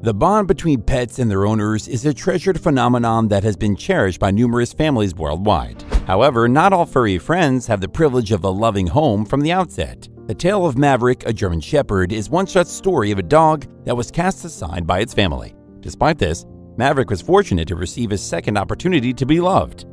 The bond between pets and their owners is a treasured phenomenon that has been cherished by numerous families worldwide. However, not all furry friends have the privilege of a loving home from the outset. The tale of Maverick, a German Shepherd, is one such story of a dog that was cast aside by its family. Despite this, Maverick was fortunate to receive a second opportunity to be loved.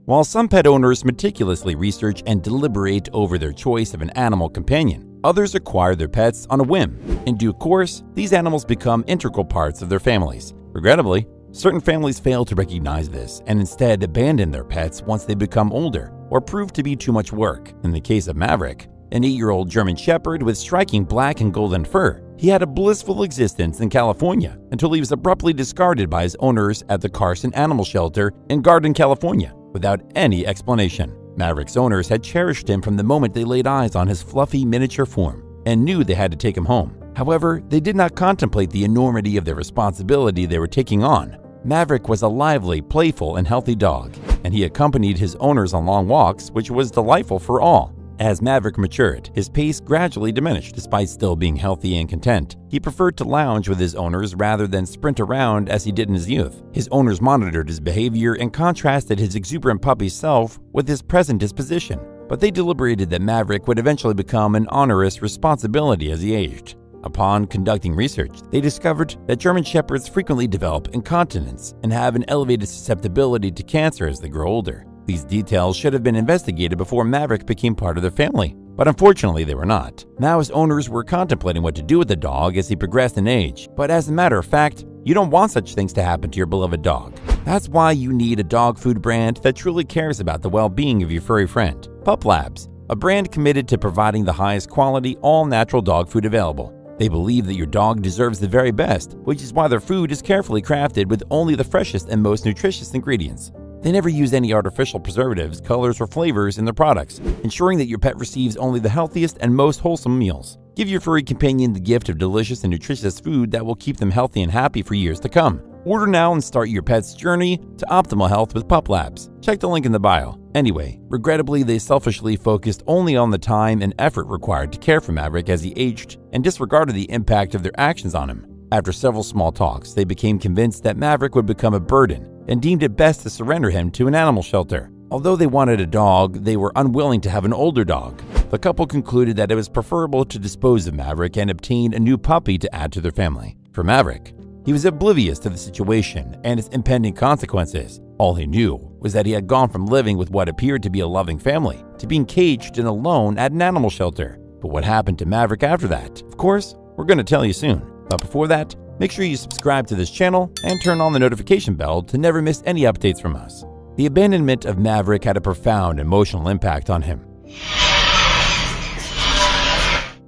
While some pet owners meticulously research and deliberate over their choice of an animal companion, others acquire their pets on a whim. In due course, these animals become integral parts of their families. Regrettably, certain families fail to recognize this and instead abandon their pets once they become older or prove to be too much work. In the case of Maverick, an 8-year-old German Shepherd with striking black and golden fur, he had a blissful existence in California until he was abruptly discarded by his owners at the Carson Animal Shelter in Garden, California, without any explanation. Maverick's owners had cherished him from the moment they laid eyes on his fluffy miniature form and knew they had to take him home. However, they did not contemplate the enormity of the responsibility they were taking on. Maverick was a lively, playful, and healthy dog, and he accompanied his owners on long walks, which was delightful for all. As Maverick matured, his pace gradually diminished despite still being healthy and content. He preferred to lounge with his owners rather than sprint around as he did in his youth. His owners monitored his behavior and contrasted his exuberant puppy self with his present disposition, but they deliberated that Maverick would eventually become an onerous responsibility as he aged. Upon conducting research, they discovered that German Shepherds frequently develop incontinence and have an elevated susceptibility to cancer as they grow older. These details should have been investigated before Maverick became part of their family, but unfortunately they were not. Now his owners were contemplating what to do with the dog as he progressed in age, but as a matter of fact, you don't want such things to happen to your beloved dog. That's why you need a dog food brand that truly cares about the well-being of your furry friend. Pup Labs, a brand committed to providing the highest quality, all-natural dog food available. They believe that your dog deserves the very best, which is why their food is carefully crafted with only the freshest and most nutritious ingredients. They never use any artificial preservatives, colors, or flavors in their products, ensuring that your pet receives only the healthiest and most wholesome meals. Give your furry companion the gift of delicious and nutritious food that will keep them healthy and happy for years to come. Order now and start your pet's journey to optimal health with Pup Labs. Check the link in the bio. Anyway, regrettably, they selfishly focused only on the time and effort required to care for Maverick as he aged and disregarded the impact of their actions on him. After several small talks, they became convinced that Maverick would become a burden and deemed it best to surrender him to an animal shelter. Although they wanted a dog, they were unwilling to have an older dog. The couple concluded that it was preferable to dispose of Maverick and obtain a new puppy to add to their family. For Maverick, he was oblivious to the situation and its impending consequences. All he knew was that he had gone from living with what appeared to be a loving family to being caged and alone at an animal shelter. But what happened to Maverick after that? Of course, we're going to tell you soon. But before that, make sure you subscribe to this channel and turn on the notification bell to never miss any updates from us. The abandonment of Maverick had a profound emotional impact on him.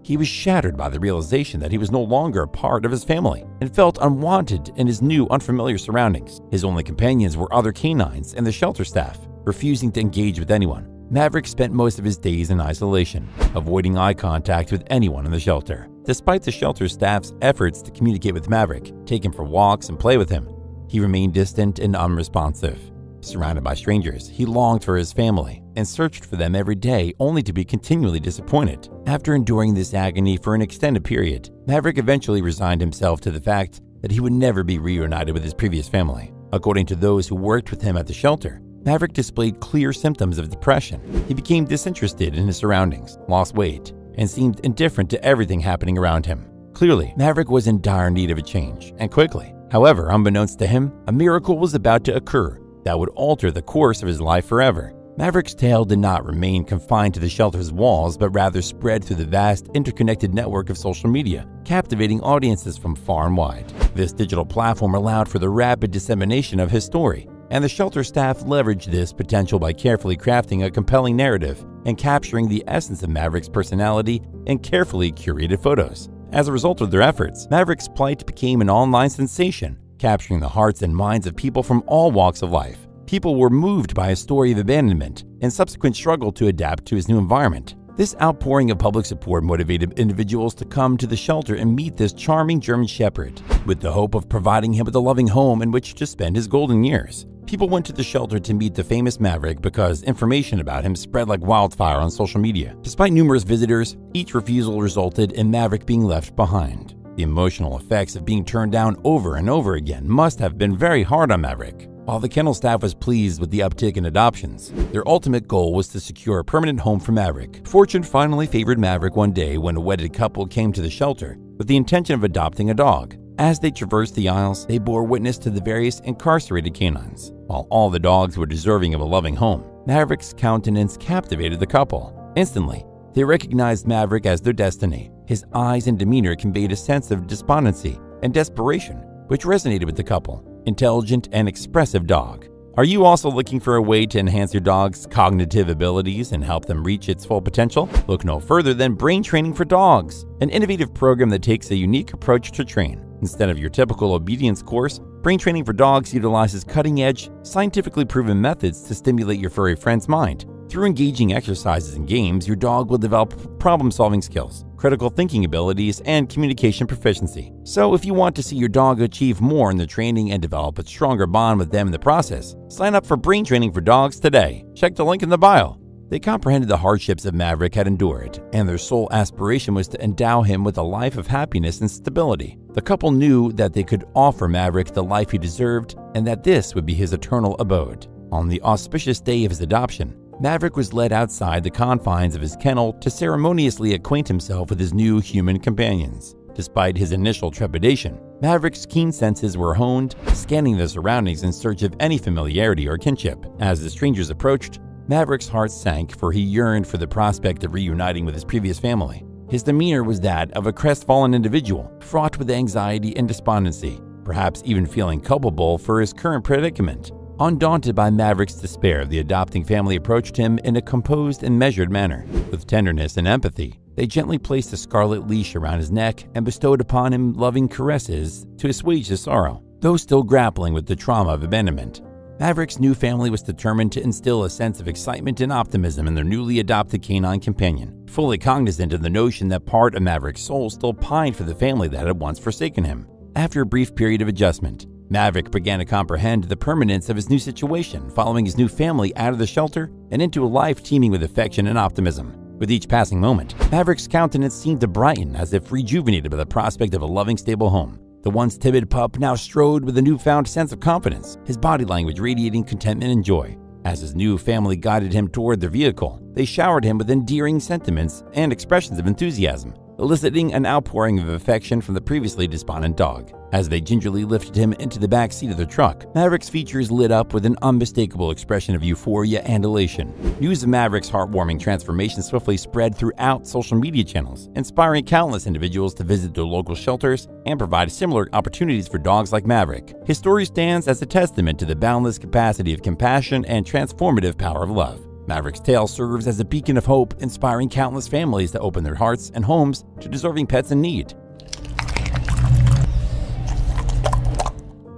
He was shattered by the realization that he was no longer a part of his family and felt unwanted in his new, unfamiliar surroundings. His only companions were other canines and the shelter staff, refusing to engage with anyone. Maverick spent most of his days in isolation, avoiding eye contact with anyone in the shelter. Despite the shelter staff's efforts to communicate with Maverick, take him for walks, and play with him, he remained distant and unresponsive. Surrounded by strangers, he longed for his family and searched for them every day, only to be continually disappointed. After enduring this agony for an extended period, Maverick eventually resigned himself to the fact that he would never be reunited with his previous family. According to those who worked with him at the shelter, Maverick displayed clear symptoms of depression. He became disinterested in his surroundings, lost weight, and seemed indifferent to everything happening around him. Clearly, Maverick was in dire need of a change, and quickly. However, unbeknownst to him, a miracle was about to occur that would alter the course of his life forever. Maverick's tale did not remain confined to the shelter's walls, but rather spread through the vast, interconnected network of social media, captivating audiences from far and wide. This digital platform allowed for the rapid dissemination of his story, and the shelter staff leveraged this potential by carefully crafting a compelling narrative and capturing the essence of Maverick's personality in carefully curated photos. As a result of their efforts, Maverick's plight became an online sensation, capturing the hearts and minds of people from all walks of life. People were moved by his story of abandonment and subsequent struggle to adapt to his new environment. This outpouring of public support motivated individuals to come to the shelter and meet this charming German Shepherd, with the hope of providing him with a loving home in which to spend his golden years. People went to the shelter to meet the famous Maverick because information about him spread like wildfire on social media. Despite numerous visitors, each refusal resulted in Maverick being left behind. The emotional effects of being turned down over and over again must have been very hard on Maverick. While the kennel staff was pleased with the uptick in adoptions, their ultimate goal was to secure a permanent home for Maverick. Fortune finally favored Maverick one day when a wedded couple came to the shelter with the intention of adopting a dog. As they traversed the aisles, they bore witness to the various incarcerated canines. While all the dogs were deserving of a loving home, Maverick's countenance captivated the couple. Instantly, they recognized Maverick as their destiny. His eyes and demeanor conveyed a sense of despondency and desperation, which resonated with the couple. Intelligent and expressive dog. Are you also looking for a way to enhance your dog's cognitive abilities and help them reach its full potential? Look no further than Brain Training for Dogs, an innovative program that takes a unique approach to train. Instead of your typical obedience course, Brain Training for Dogs utilizes cutting-edge, scientifically proven methods to stimulate your furry friend's mind. Through engaging exercises and games, your dog will develop problem-solving skills, critical thinking abilities, and communication proficiency. So if you want to see your dog achieve more in the training and develop a stronger bond with them in the process, sign up for Brain Training for Dogs today. Check the link in the bio. They comprehended the hardships that Maverick had endured, and their sole aspiration was to endow him with a life of happiness and stability. The couple knew that they could offer Maverick the life he deserved and that this would be his eternal abode. On the auspicious day of his adoption, Maverick was led outside the confines of his kennel to ceremoniously acquaint himself with his new human companions. Despite his initial trepidation, Maverick's keen senses were honed, scanning the surroundings in search of any familiarity or kinship. As the strangers approached, Maverick's heart sank, for he yearned for the prospect of reuniting with his previous family. His demeanor was that of a crestfallen individual, fraught with anxiety and despondency, perhaps even feeling culpable for his current predicament. Undaunted by Maverick's despair, the adopting family approached him in a composed and measured manner. With tenderness and empathy, they gently placed a scarlet leash around his neck and bestowed upon him loving caresses to assuage his sorrow. Though still grappling with the trauma of abandonment, Maverick's new family was determined to instill a sense of excitement and optimism in their newly adopted canine companion, fully cognizant of the notion that part of Maverick's soul still pined for the family that had once forsaken him. After a brief period of adjustment, Maverick began to comprehend the permanence of his new situation, following his new family out of the shelter and into a life teeming with affection and optimism. With each passing moment, Maverick's countenance seemed to brighten, as if rejuvenated by the prospect of a loving, stable home. The once timid pup now strode with a newfound sense of confidence, his body language radiating contentment and joy. As his new family guided him toward their vehicle, they showered him with endearing sentiments and expressions of enthusiasm, eliciting an outpouring of affection from the previously despondent dog. As they gingerly lifted him into the back seat of their truck, Maverick's features lit up with an unmistakable expression of euphoria and elation. News of Maverick's heartwarming transformation swiftly spread throughout social media channels, inspiring countless individuals to visit their local shelters and provide similar opportunities for dogs like Maverick. His story stands as a testament to the boundless capacity of compassion and transformative power of love. Maverick's tale serves as a beacon of hope, inspiring countless families to open their hearts and homes to deserving pets in need.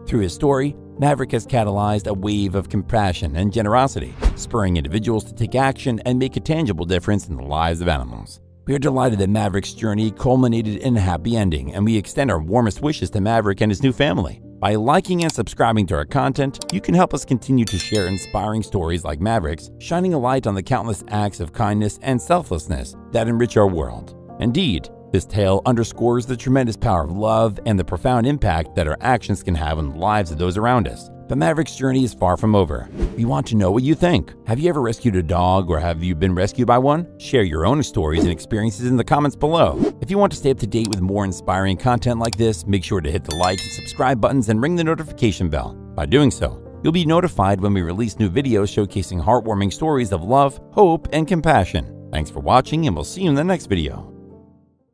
Through his story, Maverick has catalyzed a wave of compassion and generosity, spurring individuals to take action and make a tangible difference in the lives of animals. We are delighted that Maverick's journey culminated in a happy ending, and we extend our warmest wishes to Maverick and his new family. By liking and subscribing to our content, you can help us continue to share inspiring stories like Maverick's, shining a light on the countless acts of kindness and selflessness that enrich our world. Indeed, this tale underscores the tremendous power of love and the profound impact that our actions can have on the lives of those around us. But Maverick's journey is far from over. We want to know what you think. Have you ever rescued a dog, or have you been rescued by one? Share your own stories and experiences in the comments below. If you want to stay up to date with more inspiring content like this, make sure to hit the like and subscribe buttons and ring the notification bell. By doing so, you'll be notified when we release new videos showcasing heartwarming stories of love, hope, and compassion. Thanks for watching, and we'll see you in the next video.